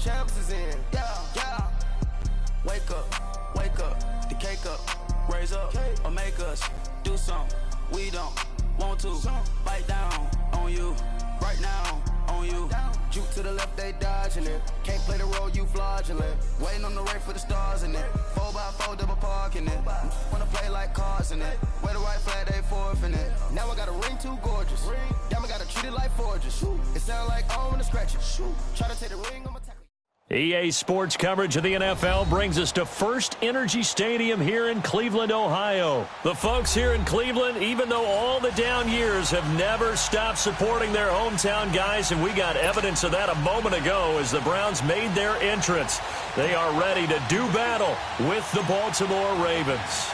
champs is in. Yeah. Wake up, the cake up, raise up, or make us do something we don't want to. Bite down on you, right now on you. Juke to the left, they dodging it. Can't play the role, you fraudulent. Waiting on the rain for the stars in it. 4x4 double parking it. Wanna play like cars in it. Wear the white flag, they forfeit it. Now I got a ring too gorgeous. Damn, I gotta treat it like forges. It sound like I wanna scratch it. Try to take the ring on my tackle. EA Sports coverage of the NFL brings us to First Energy Stadium here in Cleveland, Ohio. The folks here in Cleveland, even though all the down years, have never stopped supporting their hometown guys, and we got evidence of that a moment ago as the Browns made their entrance. They are ready to do battle with the Baltimore Ravens.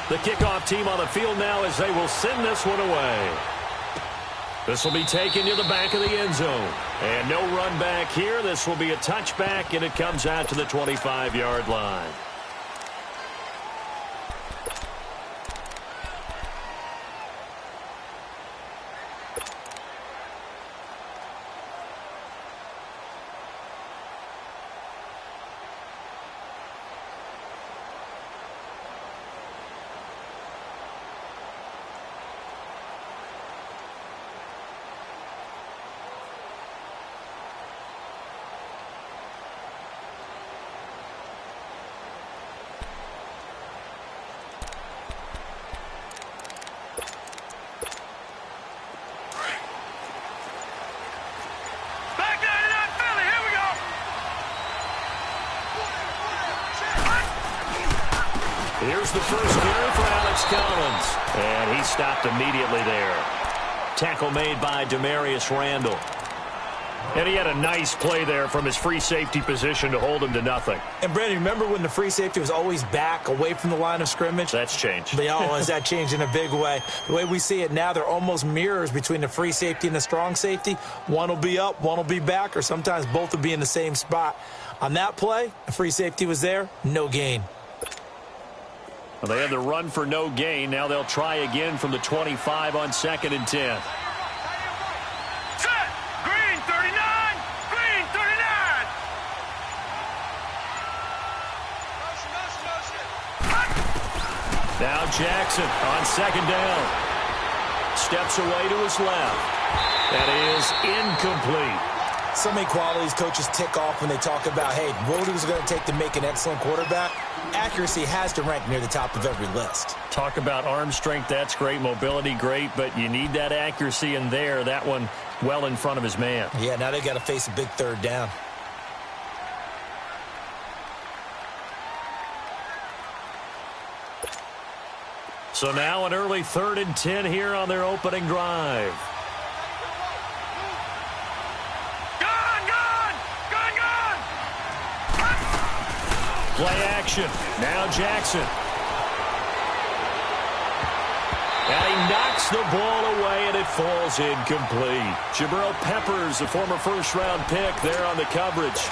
The kickoff team on the field now as they will send this one away. This will be taken to the back of the end zone. And no run back here. This will be a touchback, and it comes out to the 25-yard line. Here's the first carry for Alex Collins. And he stopped immediately there. Tackle made by Demarius Randall. And he had a nice play there from his free safety position to hold him to nothing. And, Brandon, remember when the free safety was always back away from the line of scrimmage? That's changed. That changed in a big way. The way we see it now, they're almost mirrors between the free safety and the strong safety. One will be up, one will be back, or sometimes both will be in the same spot. On that play, the free safety was there, no gain. Well, they had the run for no gain. Now they'll try again from the 25 on 2nd and 10. Set! Green 39! Green 39! Now Jackson on 2nd down. Steps away to his left. That is incomplete. So many qualities coaches tick off when they talk about, hey, what it was going to take to make an excellent quarterback. Accuracy has to rank near the top of every list. Talk about arm strength, that's great. Mobility, great, but you need that accuracy in there. That one well in front of his man. Yeah, now they got to face a big 3rd down. So now an early 3rd and 10 here on their opening drive. Play action. Now Jackson. And he knocks the ball away, and it falls incomplete. Jabril Peppers, the former first-round pick, there on the coverage.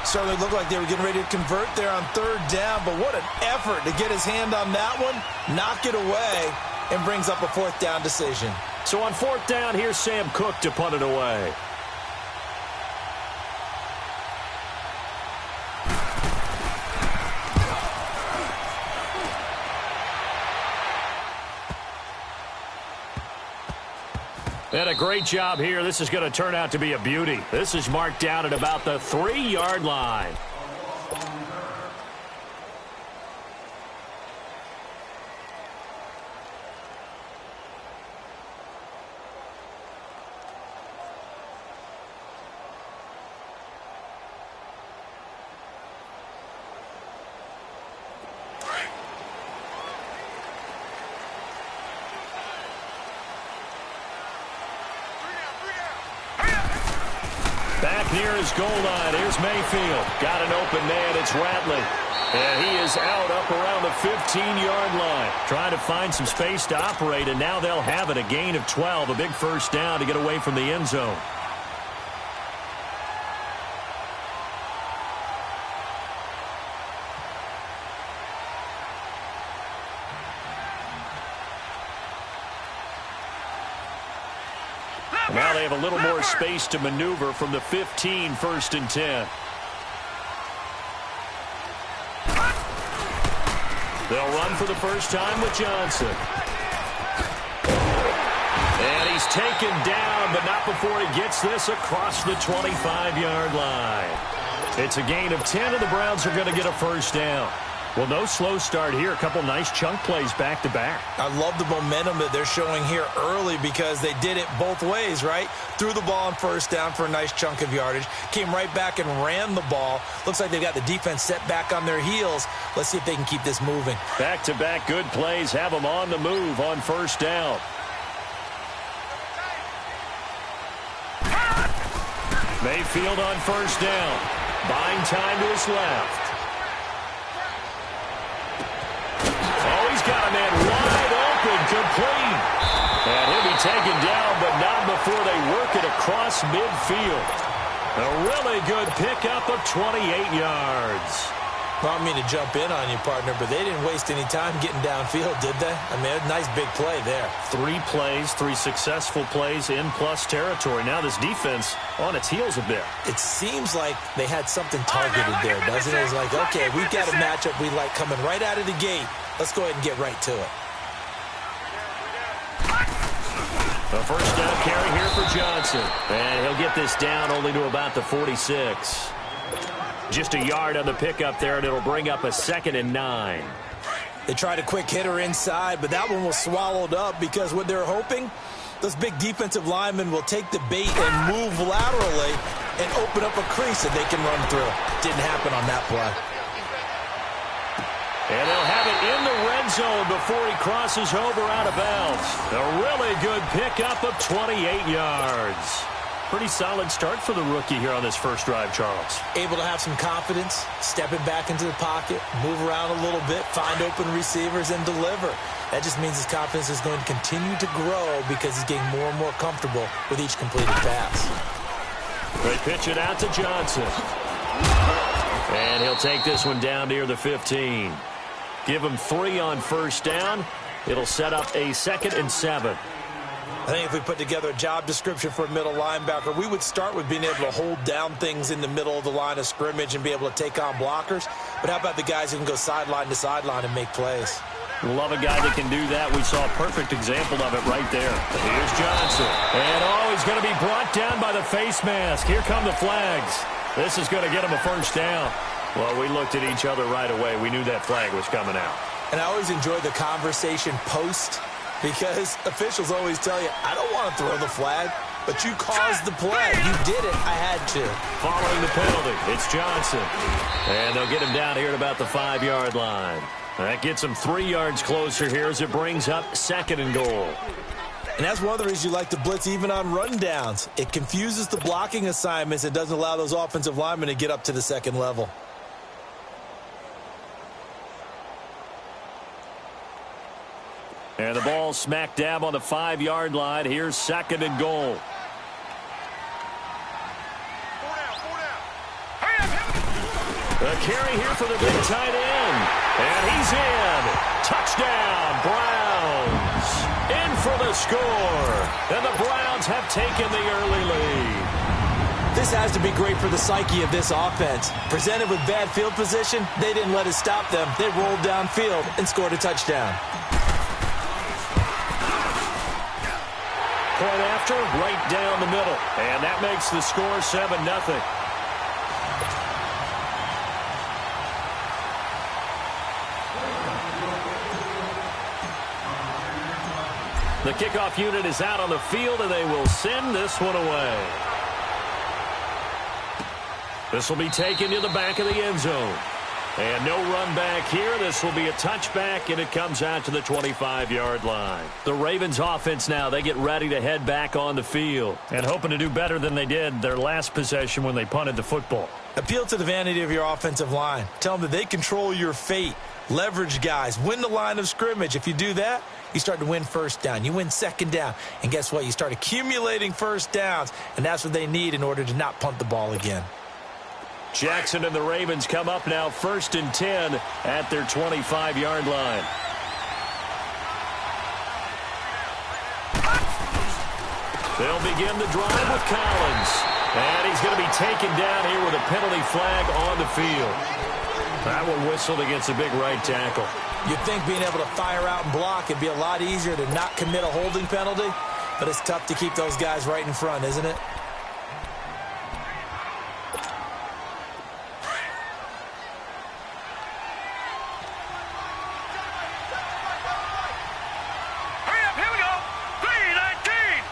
Certainly looked like they were getting ready to convert there on 3rd down, but what an effort to get his hand on that one, knock it away, and brings up a 4th down decision. So on 4th down, here's Sam Cook to punt it away. And a great job here. This is going to turn out to be a beauty. This is marked down at about the 3-yard line. Back near his goal line. Here's Mayfield. Got an open man. It's Ratley. And he is out up around the 15-yard line. Trying to find some space to operate, and now they'll have it. A gain of 12. A big first down to get away from the end zone. Now they have a little more space to maneuver from the 15, 1st and 10. They'll run for the first time with Johnson. And he's taken down, but not before he gets this across the 25-yard line. It's a gain of 10, and the Browns are going to get a first down. Well, no slow start here. A couple nice chunk plays back-to-back. I love the momentum that they're showing here early because they did it both ways, right? Threw the ball on first down for a nice chunk of yardage. Came right back and ran the ball. Looks like they've got the defense set back on their heels. Let's see if they can keep this moving. Back-to-back good plays have them on the move on first down. Mayfield on first down. Buying time to his left. Oh, he's got a man wide open, complete. And he'll be taken down, but not before they work it across midfield. A really good pickup of 28 yards. I don't mean to jump in on you, partner, but they didn't waste any time getting downfield, did they? I mean, a nice big play there. 3 plays, 3 successful plays in plus territory. Now this defense on its heels a bit. It seems like they had something targeted there, doesn't it? It's like, okay, we've got a matchup we like coming right out of the gate. Let's go ahead and get right to it. A first down carry here for Johnson. And he'll get this down only to about the 46. Just a yard on the pickup there, and it'll bring up a 2nd and 9. They tried a quick hitter inside, but that one was swallowed up because what they're hoping, those big defensive linemen will take the bait and move laterally and open up a crease that they can run through. Didn't happen on that play. And they'll have it in the red zone before he crosses over out of bounds. A really good pickup of 28 yards. Pretty solid start for the rookie here on this first drive, Charles. Able to have some confidence, stepping back into the pocket, move around a little bit, find open receivers, and deliver. That just means his confidence is going to continue to grow because he's getting more and more comfortable with each completed pass. They pitch it out to Johnson. And he'll take this one down near the 15. Give him 3 on first down. It'll set up a 2nd and 7. I think if we put together a job description for a middle linebacker, we would start with being able to hold down things in the middle of the line of scrimmage and be able to take on blockers. But how about the guys who can go sideline to sideline and make plays? Love a guy that can do that. We saw a perfect example of it right there. Here's Johnson. And, he's going to be brought down by the face mask. Here come the flags. This is going to get him a first down. Well, we looked at each other right away. We knew that flag was coming out. And I always enjoy the conversation post because officials always tell you, I don't want to throw the flag, but you caused the play. You did it. I had to. Following the penalty, it's Johnson. And they'll get him down here at about the 5-yard line. That gets him 3 yards closer here as it brings up 2nd and goal. And that's one of the reasons you like to blitz even on rundowns. It confuses the blocking assignments. It doesn't allow those offensive linemen to get up to the 2nd level. And the ball smack dab on the 5-yard line. Here's 2nd and goal. A carry here for the big tight end. And he's in. Touchdown, Browns. In for the score. And the Browns have taken the early lead. This has to be great for the psyche of this offense. Presented with bad field position, they didn't let it stop them. They rolled downfield and scored a touchdown. Point after, right down the middle. And that makes the score 7-0. The kickoff unit is out on the field, and they will send this one away. This will be taken to the back of the end zone. And no run back here. This will be a touchback, and it comes out to the 25-yard line. The Ravens offense now, they get ready to head back on the field and hoping to do better than they did their last possession when they punted the football. Appeal to the vanity of your offensive line. Tell them that they control your fate. Leverage guys. Win the line of scrimmage. If you do that, you start to win first down. You win 2nd down. And guess what? You start accumulating first downs, and that's what they need in order to not punt the ball again. Jackson and the Ravens come up now 1st and 10 at their 25-yard line. They'll begin the drive with Collins. And he's going to be taken down here with a penalty flag on the field. That one whistled against a big right tackle. You'd think being able to fire out and block would be a lot easier to not commit a holding penalty, but it's tough to keep those guys right in front, isn't it? Hurry up, here we go. 319.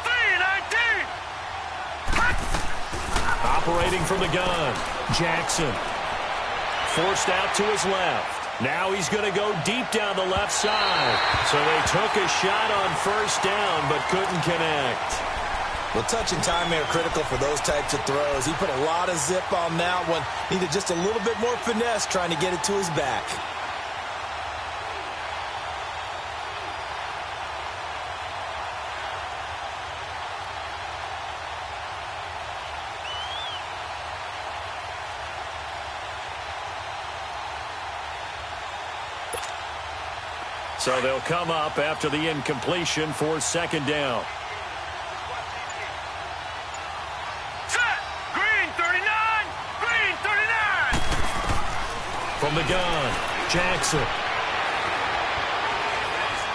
319. Operating from the gun, Jackson. Forced out to his left. Now he's going to go deep down the left side. So they took a shot on first down, but couldn't connect. Well, touch and timing are critical for those types of throws. He put a lot of zip on that one. Needed just a little bit more finesse trying to get it to his back. So they'll come up after the incompletion for second down. Set. Green 39. Green 39. From the gun, Jackson.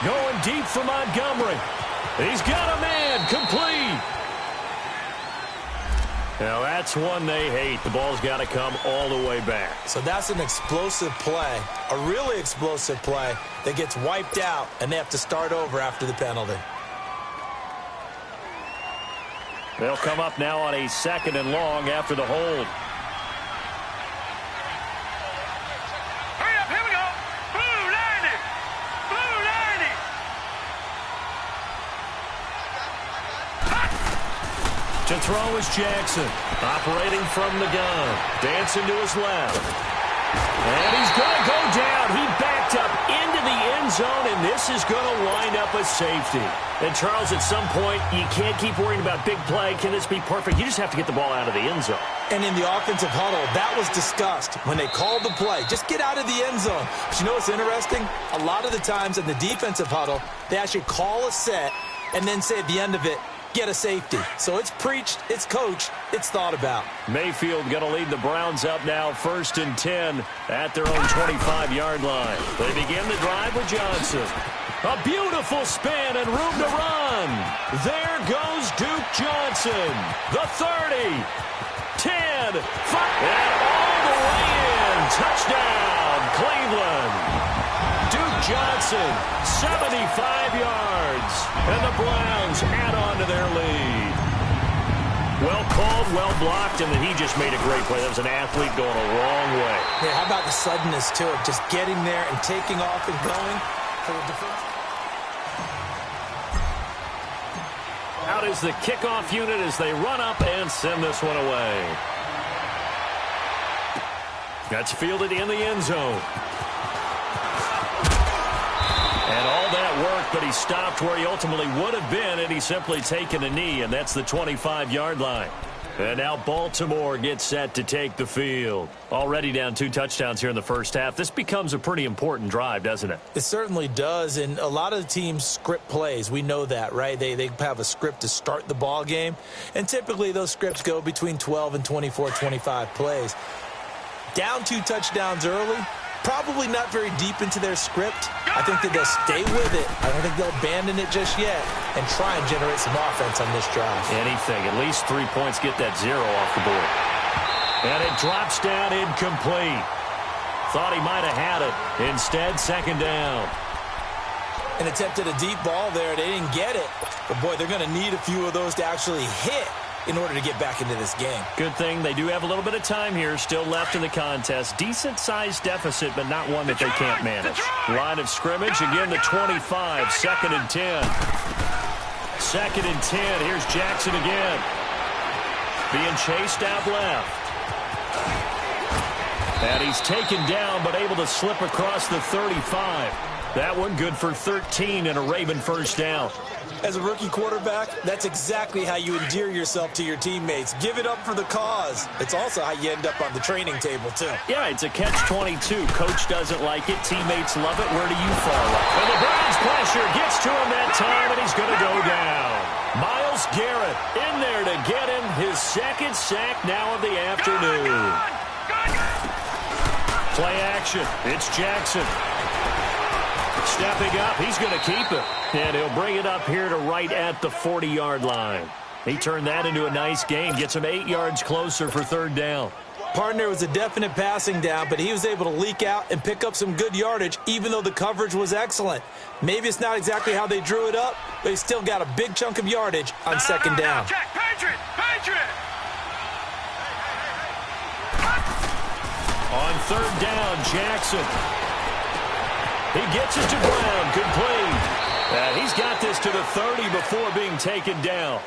Going deep for Montgomery. He's got a man, complete. Now that's one they hate. The ball's got to come all the way back. So that's an explosive play, a really explosive play that gets wiped out, and they have to start over after the penalty. They'll come up now on a second and long after the hold. Hurry up, here we go. Blue 90. Blue 90. To throw is Jackson, operating from the gun, dancing to his left. And he's going to go down. He backed up into the end zone, and this is going to wind up a safety. And, Charles, at some point, you can't keep worrying about big play. Can this be perfect? You just have to get the ball out of the end zone. And in the offensive huddle, that was discussed when they called the play. Just get out of the end zone. But you know what's interesting? A lot of the times in the defensive huddle, they actually call a set and then say at the end of it, get a safety. So it's preached, it's coached, it's thought about. Mayfield going to lead the Browns up now, 1st and 10 at their own 25-yard line. They begin the drive with Johnson. A beautiful spin and room to run. There goes Duke Johnson. The 30, 10, 5, and all the way in. Touchdown, Cleveland. Duke Johnson, 75 yards, and the Browns add on to their lead. Well called, well blocked, and then he just made a great play. That was an athlete going a long way. Yeah, how about the suddenness to it? Just getting there and taking off and going for the defense. Out is the kickoff unit as they run up and send this one away. That's fielded in the end zone. And all that work, but he stopped where he ultimately would have been, and he's simply taken a knee, and that's the 25-yard line. And now Baltimore gets set to take the field. Already down 2 touchdowns here in the first half. This becomes a pretty important drive, doesn't it? It certainly does, and a lot of the teams script plays. We know that, right? They have a script to start the ball game, and typically those scripts go between 12 and 24, 25 plays. Down 2 touchdowns early, probably not very deep into their script. I think that they'll stay with it. I don't think they'll abandon it just yet and try and generate some offense on this drive. Anything. At least 3 points, get that 0 off the board. And it drops down incomplete. Thought he might have had it. Instead, second down. And attempted a deep ball there. They didn't get it. But, boy, they're going to need a few of those to actually hit in order to get back into this game. Good thing they do have a little bit of time here still left in the contest. Decent-sized deficit, but not one that they can't manage. Line of scrimmage, again, the 25, 2nd and 10. 2nd and 10, here's Jackson again. Being chased out left. And he's taken down, but able to slip across the 35. That one good for 13 and a Raven first down. As a rookie quarterback, that's exactly how you endear yourself to your teammates. Give it up for the cause. It's also how you end up on the training table, too. Yeah, it's a catch-22. Coach doesn't like it. Teammates love it. Where do you fall? And the Browns pressure gets to him that time, and he's going to go down. Myles Garrett in there to get him his 2nd sack now of the afternoon. Play action. It's Jackson. Stepping up, he's going to keep it. And he'll bring it up here to right at the 40-yard line. He turned that into a nice gain, gets him 8 yards closer for third down. Partner was a definite passing down, but he was able to leak out and pick up some good yardage, even though the coverage was excellent. Maybe it's not exactly how they drew it up, but he still got a big chunk of yardage on second down. Check, Patriot! On third down, Jackson. He gets it to Brown, complete. And he's got this to the 30 before being taken down.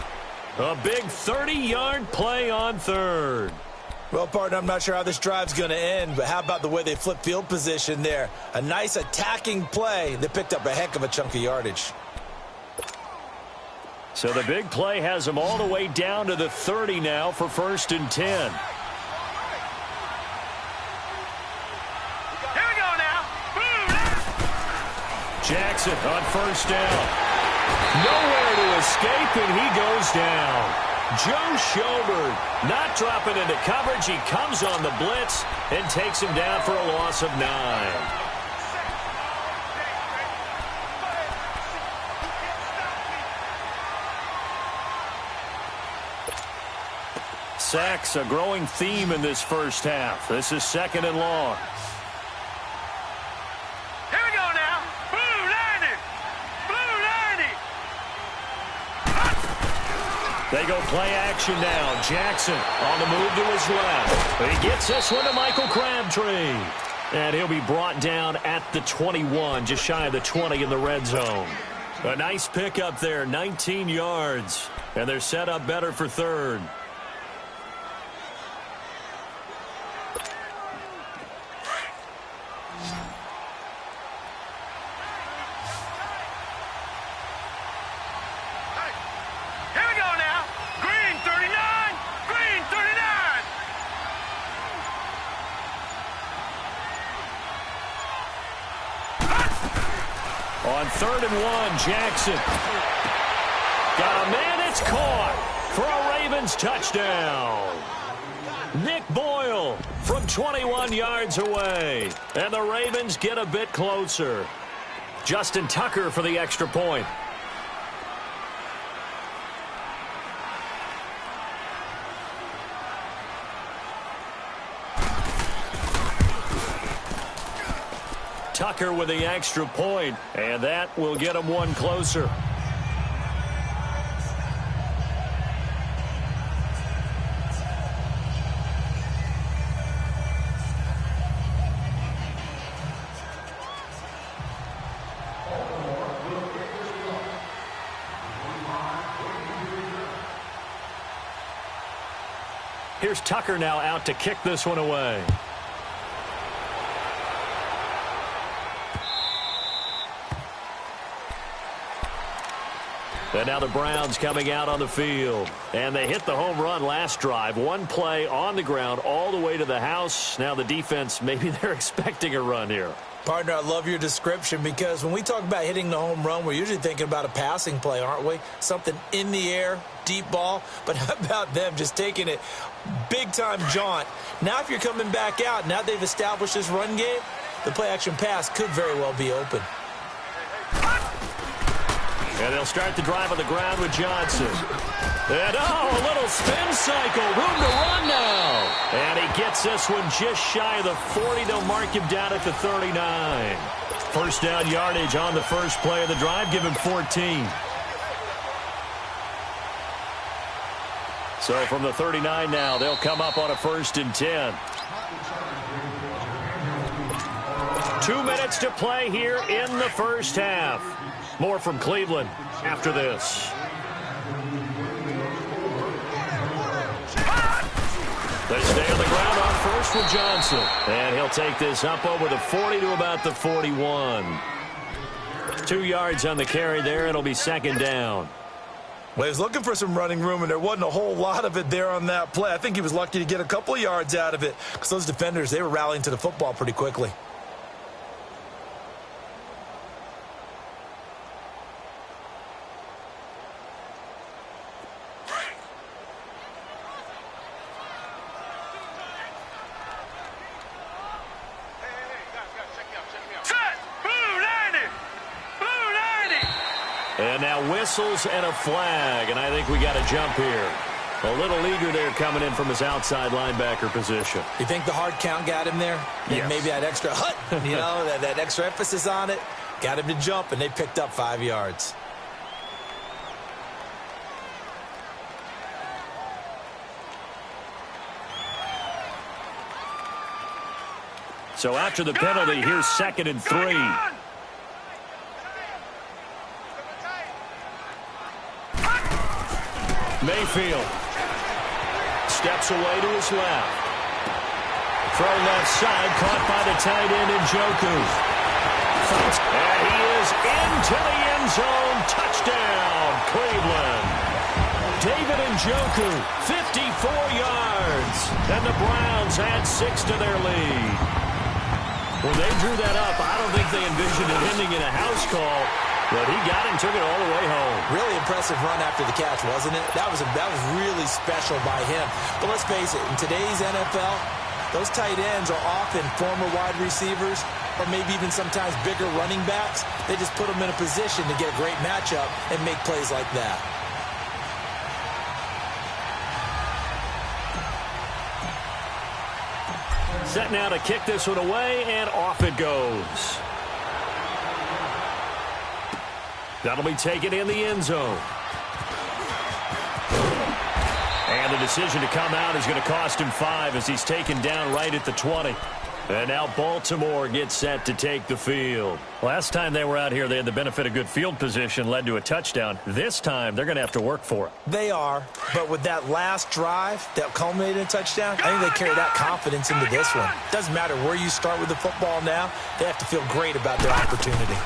A big 30-yard play on third. Well, partner, I'm not sure how this drive's going to end, but how about the way they flip field position there? A nice attacking play. They picked up a heck of a chunk of yardage. So the big play has them all the way down to the 30 now for 1st and 10. Here we go now. Jackson on 1st down. Nowhere to escape, and he goes down. Joe Schobert not dropping into coverage. He comes on the blitz and takes him down for a loss of 9. Sacks, a growing theme in this first half. This is 2nd and long. Here we go now. Blue 90. They go play action now. Jackson on the move to his left. He gets this one to Michael Crabtree. And he'll be brought down at the 21, just shy of the 20 in the red zone. A nice pickup there, 19 yards. And they're set up better for third. On 3rd and 1, Jackson. Got a man, it's caught for a Ravens touchdown. Nick Boyle from 21 yards away. And the Ravens get a bit closer. Justin Tucker for the extra point. Tucker with the extra point, and that will get him one closer. Here's Tucker now out to kick this one away. And now the Browns coming out on the field. And they hit the home run last drive. One play on the ground all the way to the house. Now the defense, maybe they're expecting a run here. Partner, I love your description because when we talk about hitting the home run, we're usually thinking about a passing play, aren't we? Something in the air, deep ball. But how about them just taking it big-time jaunt? Now if you're coming back out, now they've established this run game, the play-action pass could very well be open. And they'll start the drive on the ground with Johnson. And, a little spin cycle. Room to run now. And he gets this one just shy of the 40. They'll mark him down at the 39. First down yardage on the first play of the drive. Give him 14. So from the 39 now, they'll come up on a 1st and 10. 2 minutes to play here in the first half. More from Cleveland after this. They stay on the ground on first with Johnson. And he'll take this up over the 40 to about the 41. 2 yards on the carry there. It'll be 2nd down. Well, he was looking for some running room, and there wasn't a whole lot of it there on that play. I think he was lucky to get a couple of yards out of it because those defenders, they were rallying to the football pretty quickly. And now whistles and a flag, and I think we got a jump here. A little eager there coming in from his outside linebacker position. You think the hard count got him there? Yes. Maybe that extra hut, that extra emphasis on it, got him to jump, and they picked up 5 yards. So after the penalty, here's 2nd and 3. Mayfield steps away to his left. Throw left side, caught by the tight end Njoku. And he is into the end zone. Touchdown, Cleveland. David Njoku, 54 yards. And the Browns add 6 to their lead. When they drew that up, I don't think they envisioned it ending in a house call, but he got him, took it all the way home. Really impressive run after the catch, wasn't it? That was really special by him. But let's face it, in today's NFL, those tight ends are often former wide receivers or maybe even sometimes bigger running backs. They just put them in a position to get a great matchup and make plays like that. Set now to kick this one away, and off it goes. That'll be taken in the end zone. And the decision to come out is going to cost him 5 as he's taken down right at the 20. And now Baltimore gets set to take the field. Last time they were out here, they had the benefit of good field position, led to a touchdown. This time, they're going to have to work for it. They are, but with that last drive that culminated in a touchdown, I think they carry that confidence into this one. Doesn't matter where you start with the football now, they have to feel great about their opportunity.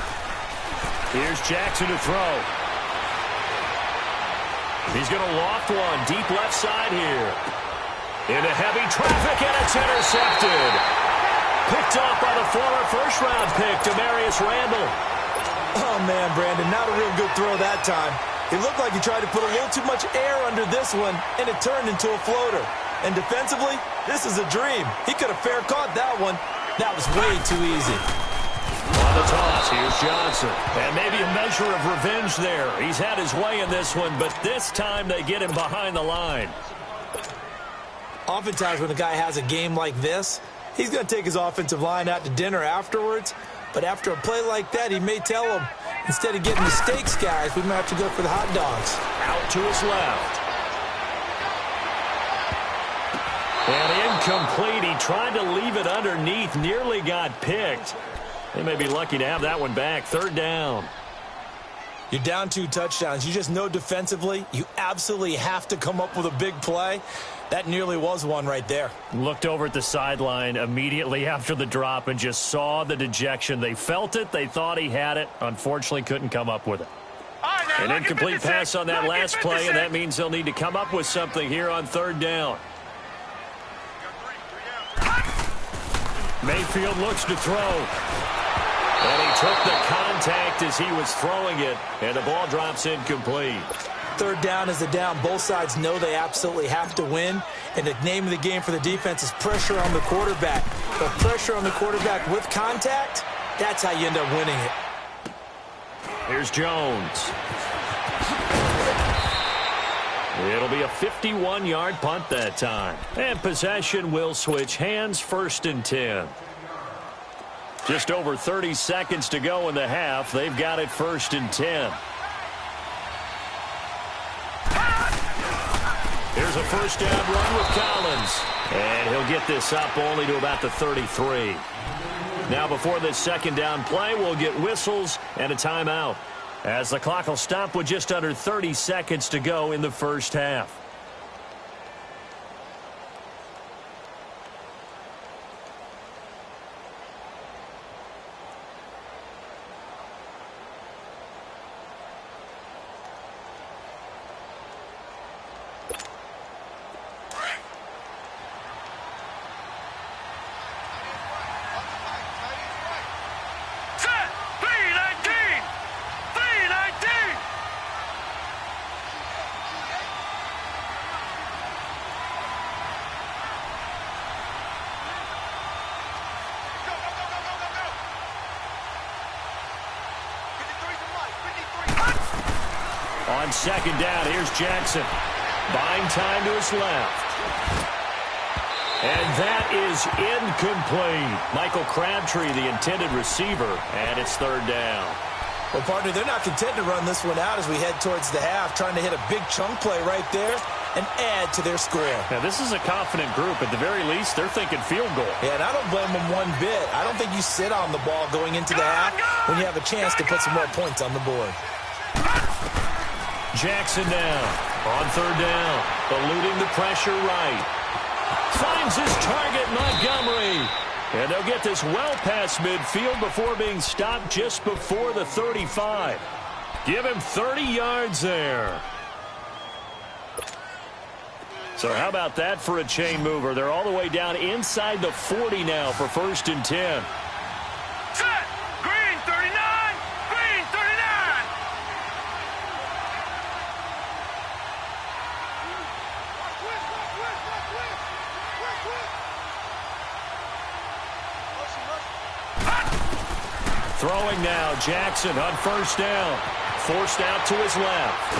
Here's Jackson to throw. He's going to loft one deep left side here. Into heavy traffic, and it's intercepted. Picked off by the former first-round pick, Demarius Randall. Oh, man, Brandon, not a real good throw that time. It looked like he tried to put a little too much air under this one, and it turned into a floater. And defensively, this is a dream. He could have fair caught that one. That was way too easy. On the toss, here's Johnson. And maybe a measure of revenge there. He's had his way in this one, but this time they get him behind the line. Oftentimes when a guy has a game like this, he's going to take his offensive line out to dinner afterwards. But after a play like that, he may tell them, instead of getting the steaks, guys, we might have to go for the hot dogs. Out to his left. And incomplete. He tried to leave it underneath, nearly got picked. They may be lucky to have that one back. 3rd down. You're down 2 touchdowns. You just know defensively you absolutely have to come up with a big play. That nearly was one right there. Looked over at the sideline immediately after the drop and just saw the dejection. They felt it. They thought he had it. Unfortunately, couldn't come up with it. An incomplete pass on that last play, and that means they'll need to come up with something here on 3rd down. Mayfield looks to throw. And he took the contact as he was throwing it, and the ball drops incomplete. 3rd down is a down. Both sides know they absolutely have to win, and the name of the game for the defense is pressure on the quarterback. But pressure on the quarterback with contact, that's how you end up winning it. Here's Jones. It'll be a 51-yard punt that time. And possession will switch hands, 1st and 10. Just over 30 seconds to go in the half. They've got it 1st and 10. Here's a 1st down run with Collins. And he'll get this up only to about the 33. Now before this 2nd down play, we'll get whistles and a timeout, as the clock will stop with just under 30 seconds to go in the 1st half. on second down. Here's Jackson. Buying time to his left. And that is incomplete. Michael Crabtree, the intended receiver, and it's third down. Well, partner, they're not content to run this one out as we head towards the half, trying to hit a big chunk play right there and add to their score. Now, this is a confident group. At the very least, they're thinking field goal. Yeah, and I don't blame them one bit. I don't think you sit on the ball going into the half when you have a chance to put some more points on the board. Jackson now on third down, eluding the pressure right. Finds his target, Montgomery. And they'll get this well past midfield before being stopped just before the 35. Give him 30 yards there. So how about that for a chain mover? They're all the way down inside the 40 now for 1st and 10. Set. Green 39. Green 39. Throwing now, Jackson on 1st down. Forced out to his left.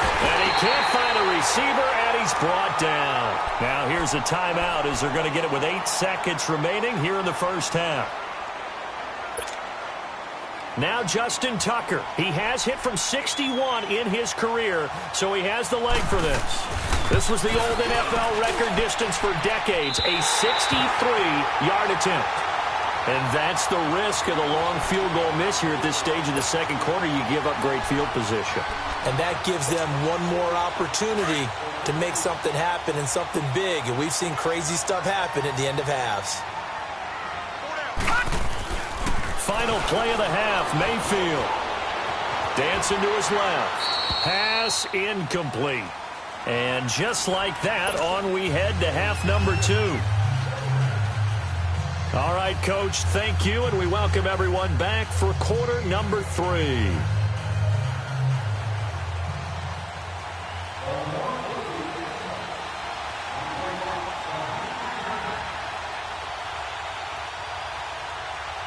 And he can't find a receiver, and he's brought down. Now here's a timeout as they're going to get it with 8 seconds remaining here in the first half. Now Justin Tucker. He has hit from 61 in his career, so he has the leg for this. This was the old NFL record distance for decades, a 63-yard attempt. And that's the risk of the long field goal miss here at this stage of the second quarter. You give up great field position. And that gives them one more opportunity to make something happen and something big. And we've seen crazy stuff happen at the end of halves. Final play of the half, Mayfield. Dancing to his left. Pass incomplete. And just like that, on we head to half number 2. All right, Coach, thank you, and we welcome everyone back for quarter number 3.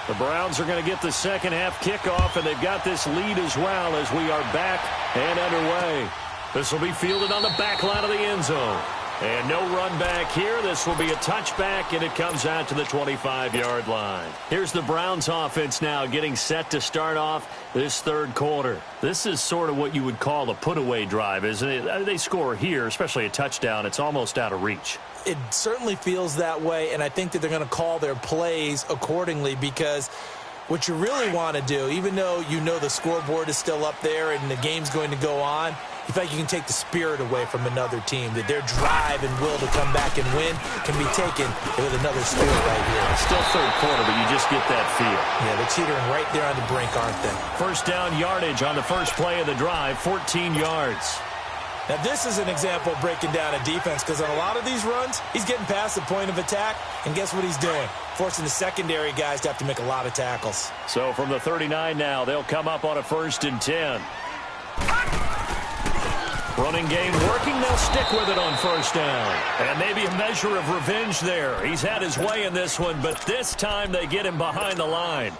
The Browns are going to get the second half kickoff, and they've got this lead as well as we are back and underway. This will be fielded on the back line of the end zone. And no run back here. This will be a touchback, and it comes out to the 25-yard line. Here's the Browns offense now getting set to start off this third quarter. This is sort of what you would call a put-away drive, isn't it? They score here, especially a touchdown. It's almost out of reach. It certainly feels that way, and I think that they're going to call their plays accordingly because what you really want to do, even though you know the scoreboard is still up there and the game's going to go on, you feel like you can take the spirit away from another team, that their drive and will to come back and win can be taken with another spirit right here. Still third quarter, but you just get that feel. Yeah, they're teetering right there on the brink, aren't they? First down yardage on the first play of the drive, 14 yards. Now, this is an example of breaking down a defense because on a lot of these runs, he's getting past the point of attack, and guess what he's doing? Forcing the secondary guys to have to make a lot of tackles. So from the 39 now, they'll come up on a 1st and 10. Running game working, they'll stick with it on 1st down. And maybe a measure of revenge there. He's had his way in this one, but this time they get him behind the line.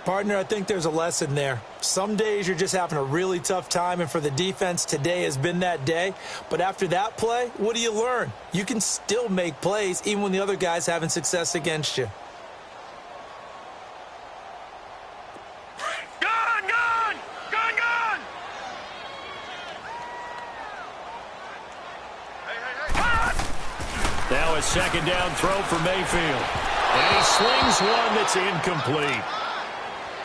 Partner, I think there's a lesson there. Some days you're just having a really tough time, and for the defense, today has been that day. But after that play, what do you learn? You can still make plays even when the other guy's having success against you. Now a second down throw for Mayfield. And he slings one that's incomplete.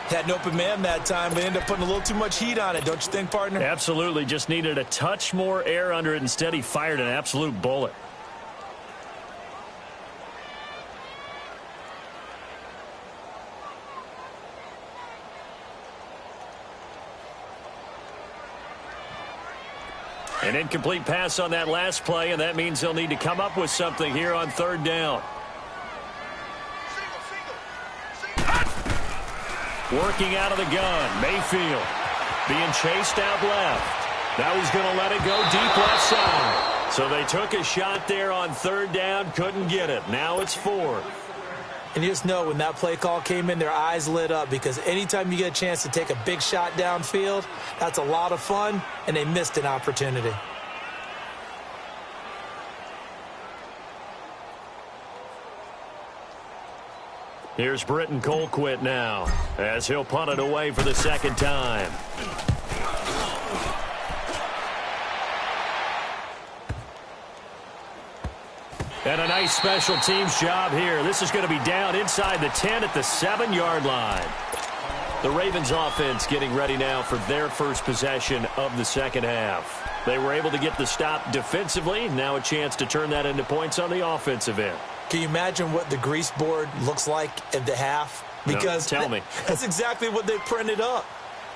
Had an open man that time, but ended up putting a little too much heat on it, don't you think, partner? Absolutely. Just needed a touch more air under it. Instead, he fired an absolute bullet. An incomplete pass on that last play, and that means they'll need to come up with something here on 3rd down. Working out of the gun, Mayfield being chased out left. Now he's going to let it go deep left side. So they took a shot there on 3rd down, couldn't get it. Now it's 4th. And you just know when that play call came in, their eyes lit up, because anytime you get a chance to take a big shot downfield, that's a lot of fun, and they missed an opportunity. Here's Britton Colquitt now, as he'll punt it away for the second time. And a nice special teams job here. This is going to be down inside the 10 at the 7-yard line. The Ravens offense getting ready now for their first possession of the second half. They were able to get the stop defensively. Now a chance to turn that into points on the offensive end. Can you imagine what the grease board looks like at the half? Because no, tell me. That's exactly what they printed up.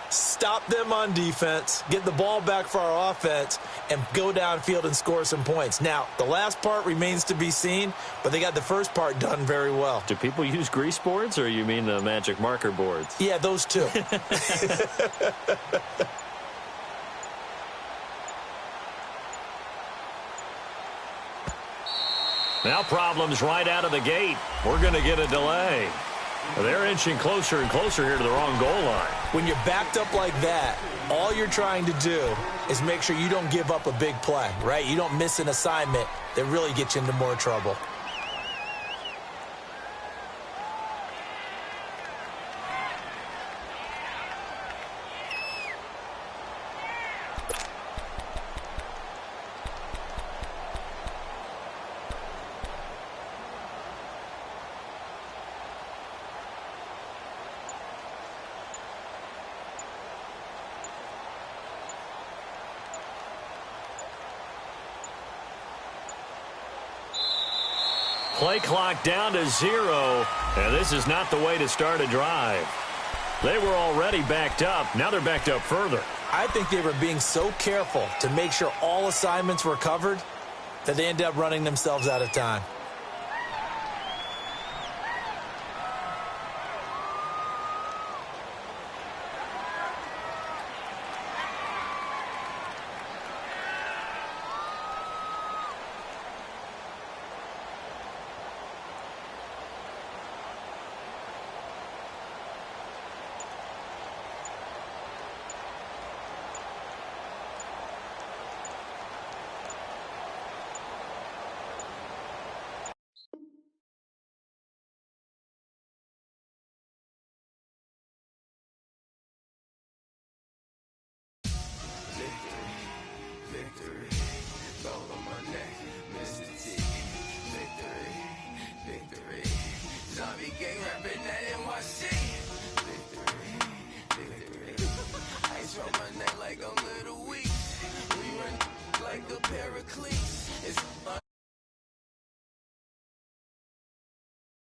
Stop them on defense, get the ball back for our offense, and go downfield and score some points. Now, the last part remains to be seen, but they got the first part done very well. Do people use grease boards, or you mean the magic marker boards? Yeah, those two. Now problems right out of the gate. We're going to get a delay. They're inching closer and closer here to the wrong goal line. When you're backed up like that, all you're trying to do is make sure you don't give up a big play, right? You don't miss an assignment that really gets you into more trouble. Play clock down to 0, and this is not the way to start a drive. They were already backed up. Now they're backed up further. I think they were being so careful to make sure all assignments were covered that they ended up running themselves out of time.